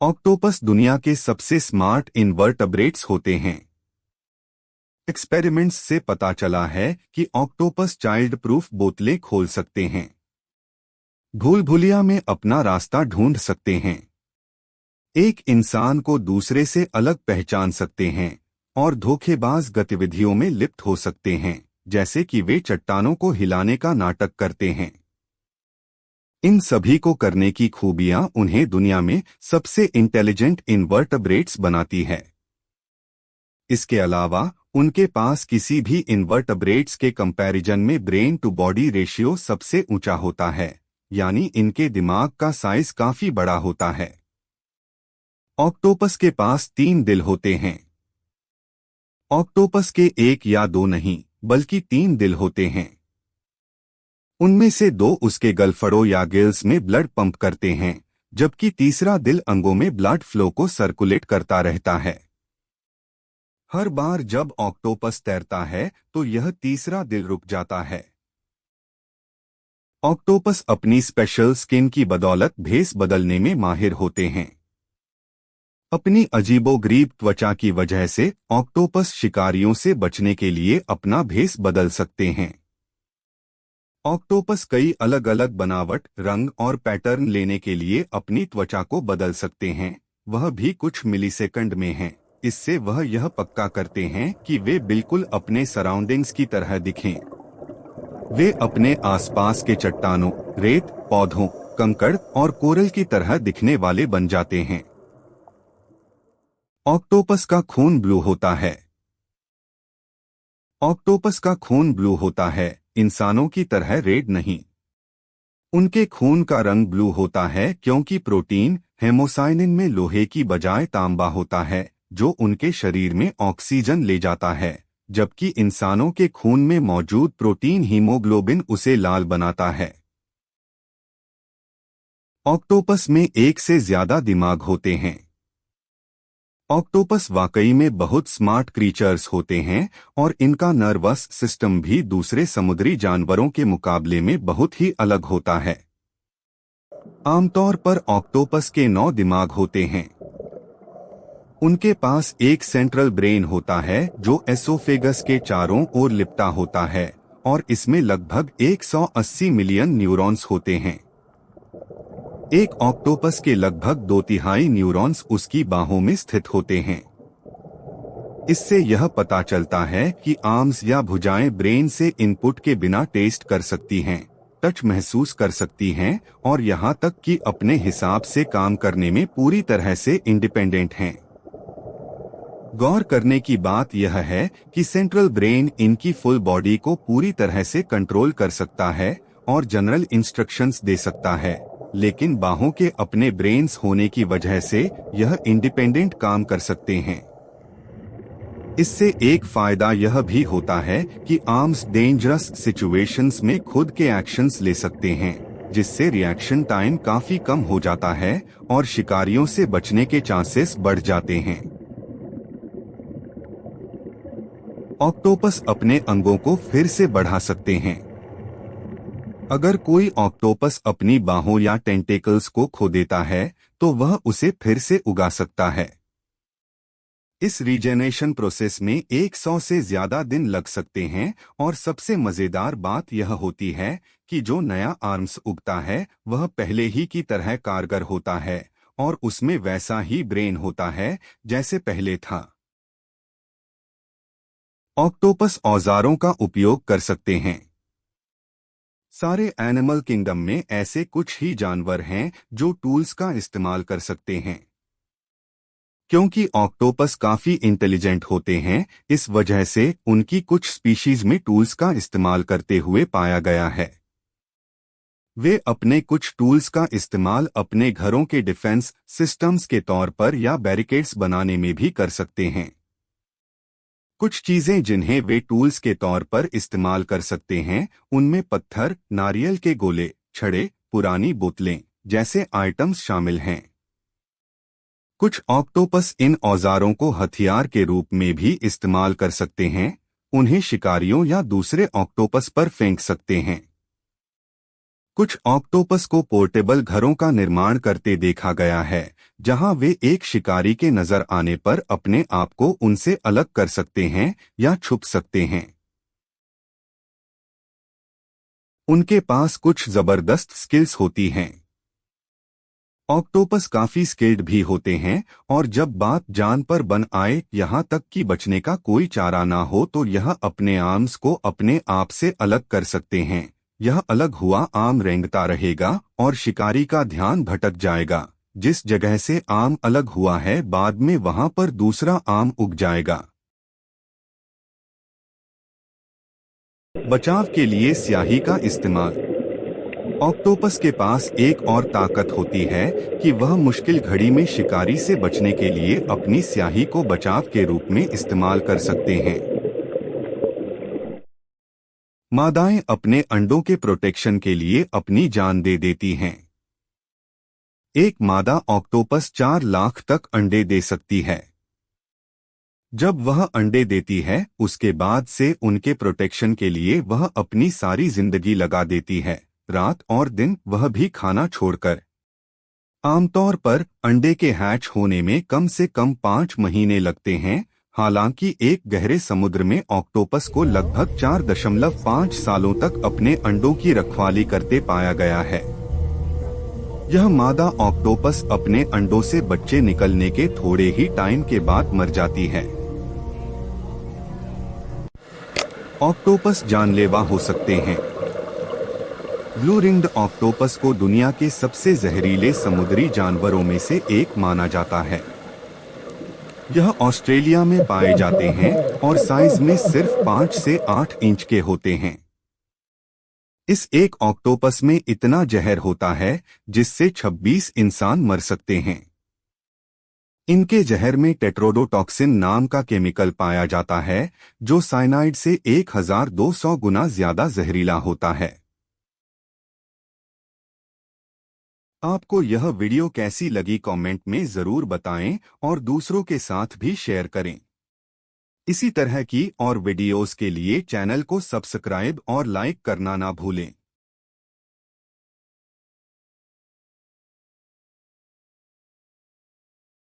Octopus दुनिया के सबसे स्मार्ट इनवर्टब्रेट्स होते हैं। एक्सपेरिमेंट्स से पता चला है कि ऑक्टोपस चाइल्ड प्रूफ बोतलें खोल सकते हैं, भूल भुलिया में अपना रास्ता ढूंढ सकते हैं, एक इंसान को दूसरे से अलग पहचान सकते हैं और धोखेबाज गतिविधियों में लिप्त हो सकते हैं, जैसे कि वे चट्टानों को हिलाने का नाटक करते हैं। इन सभी को करने की खूबियां उन्हें दुनिया में सबसे इंटेलिजेंट इनवर्टब्रेट्स बनाती है। इसके अलावा उनके पास किसी भी इनवर्टब्रेट्स के कंपैरिजन में ब्रेन टू बॉडी रेशियो सबसे ऊंचा होता है, यानी इनके दिमाग का साइज काफी बड़ा होता है। ऑक्टोपस के पास 3 दिल होते हैं। ऑक्टोपस के 1 या 2 नहीं, बल्कि 3 दिल होते हैं। उनमें से 2 उसके गलफड़ों या गिल्स में ब्लड पंप करते हैं, जबकि तीसरा दिल अंगों में ब्लड फ्लो को सर्कुलेट करता रहता है। हर बार जब ऑक्टोपस तैरता है तो यह तीसरा दिल रुक जाता है। ऑक्टोपस अपनी स्पेशल स्किन की बदौलत भेस बदलने में माहिर होते हैं। अपनी अजीबोगरीब त्वचा की वजह से ऑक्टोपस शिकारियों से बचने के लिए अपना भेस बदल सकते हैं। ऑक्टोपस कई अलग अलग बनावट, रंग और पैटर्न लेने के लिए अपनी त्वचा को बदल सकते हैं, वह भी कुछ मिलीसेकंड में है। इससे वह यह पक्का करते हैं कि वे बिल्कुल अपने सराउंडिंग्स की तरह दिखें। वे अपने आसपास के चट्टानों, रेत, पौधों, कंकड़ और कोरल की तरह दिखने वाले बन जाते हैं। ऑक्टोपस का खून ब्लू होता है। ऑक्टोपस का खून ब्लू होता है, इंसानों की तरह रेड नहीं। उनके खून का रंग ब्लू होता है क्योंकि प्रोटीन हेमोसाइनिन में लोहे की बजाय तांबा होता है, जो उनके शरीर में ऑक्सीजन ले जाता है, जबकि इंसानों के खून में मौजूद प्रोटीन हीमोग्लोबिन उसे लाल बनाता है। ऑक्टोपस में 1 से ज्यादा दिमाग होते हैं। ऑक्टोपस वाकई में बहुत स्मार्ट क्रीचर्स होते हैं और इनका नर्वस सिस्टम भी दूसरे समुद्री जानवरों के मुकाबले में बहुत ही अलग होता है। आमतौर पर ऑक्टोपस के 9 दिमाग होते हैं। उनके पास एक सेंट्रल ब्रेन होता है जो एसोफेगस के चारों ओर लिपटा होता है और इसमें लगभग 180 मिलियन न्यूरॉन्स होते हैं। एक ऑक्टोपस के लगभग 2/3 न्यूरॉन्स उसकी बाहों में स्थित होते हैं। इससे यह पता चलता है कि आर्म्स या भुजाएं ब्रेन से इनपुट के बिना टेस्ट कर सकती हैं, टच महसूस कर सकती हैं और यहां तक कि अपने हिसाब से काम करने में पूरी तरह से इंडिपेंडेंट हैं। गौर करने की बात यह है कि सेंट्रल ब्रेन इनकी फुल बॉडी को पूरी तरह से कंट्रोल कर सकता है और जनरल इंस्ट्रक्शंस दे सकता है, लेकिन बाहों के अपने ब्रेन्स होने की वजह से यह इंडिपेंडेंट काम कर सकते हैं। इससे एक फायदा यह भी होता है कि आर्म्स डेंजरस सिचुएशंस में खुद के एक्शंस ले सकते हैं, जिससे रिएक्शन टाइम काफी कम हो जाता है और शिकारियों से बचने के चांसेस बढ़ जाते हैं। ऑक्टोपस अपने अंगों को फिर से बढ़ा सकते हैं। अगर कोई ऑक्टोपस अपनी बाहों या टेंटेकल्स को खो देता है तो वह उसे फिर से उगा सकता है। इस रीजेनेशन प्रोसेस में 100 से ज्यादा दिन लग सकते हैं और सबसे मजेदार बात यह होती है कि जो नया आर्म्स उगता है वह पहले ही की तरह कारगर होता है और उसमें वैसा ही ब्रेन होता है जैसे पहले था। ऑक्टोपस औजारों का उपयोग कर सकते हैं। सारे एनिमल किंगडम में ऐसे कुछ ही जानवर हैं जो टूल्स का इस्तेमाल कर सकते हैं। क्योंकि ऑक्टोपस काफी इंटेलिजेंट होते हैं, इस वजह से उनकी कुछ स्पीशीज में टूल्स का इस्तेमाल करते हुए पाया गया है। वे अपने कुछ टूल्स का इस्तेमाल अपने घरों के डिफेंस सिस्टम्स के तौर पर या बैरिकेड्स बनाने में भी कर सकते हैं। कुछ चीजें जिन्हें वे टूल्स के तौर पर इस्तेमाल कर सकते हैं उनमें पत्थर, नारियल के गोले, छड़े, पुरानी बोतलें जैसे आइटम्स शामिल हैं। कुछ ऑक्टोपस इन औजारों को हथियार के रूप में भी इस्तेमाल कर सकते हैं, उन्हें शिकारियों या दूसरे ऑक्टोपस पर फेंक सकते हैं। कुछ ऑक्टोपस को पोर्टेबल घरों का निर्माण करते देखा गया है, जहां वे एक शिकारी के नजर आने पर अपने आप को उनसे अलग कर सकते हैं या छुप सकते हैं। उनके पास कुछ जबरदस्त स्किल्स होती हैं। ऑक्टोपस काफी स्किल्ड भी होते हैं और जब बात जान पर बन आए, यहाँ तक कि बचने का कोई चारा ना हो, तो यह अपने आर्म्स को अपने आप से अलग कर सकते हैं। यह अलग हुआ आर्म रेंगता रहेगा और शिकारी का ध्यान भटक जाएगा। जिस जगह से आर्म अलग हुआ है, बाद में वहां पर दूसरा आर्म उग जाएगा। बचाव के लिए स्याही का इस्तेमाल। ऑक्टोपस के पास एक और ताकत होती है कि वह मुश्किल घड़ी में शिकारी से बचने के लिए अपनी स्याही को बचाव के रूप में इस्तेमाल कर सकते हैं। मादाएं अपने अंडों के प्रोटेक्शन के लिए अपनी जान दे देती हैं। एक मादा ऑक्टोपस 4 लाख तक अंडे दे सकती है। जब वह अंडे देती है, उसके बाद से उनके प्रोटेक्शन के लिए वह अपनी सारी जिंदगी लगा देती है, रात और दिन, वह भी खाना छोड़कर। आमतौर पर अंडे के हैच होने में कम से कम 5 महीने लगते हैं। हालांकि एक गहरे समुद्र में ऑक्टोपस को लगभग 4.5 सालों तक अपने अंडों की रखवाली करते पाया गया है। यह मादा ऑक्टोपस अपने अंडों से बच्चे निकलने के थोड़े ही टाइम के बाद मर जाती है। ऑक्टोपस जानलेवा हो सकते हैं। ब्लू रिंग्ड ऑक्टोपस को दुनिया के सबसे जहरीले समुद्री जानवरों में से एक माना जाता है। यह ऑस्ट्रेलिया में पाए जाते हैं और साइज में सिर्फ 5 से 8 इंच के होते हैं। इस एक ऑक्टोपस में इतना जहर होता है जिससे 26 इंसान मर सकते हैं। इनके जहर में टेट्रोडोटॉक्सिन नाम का केमिकल पाया जाता है, जो साइनाइड से 1200 गुना ज्यादा जहरीला होता है। आपको यह वीडियो कैसी लगी कमेंट में जरूर बताएं और दूसरों के साथ भी शेयर करें। इसी तरह की और वीडियोस के लिए चैनल को सब्सक्राइब और लाइक करना ना भूलें।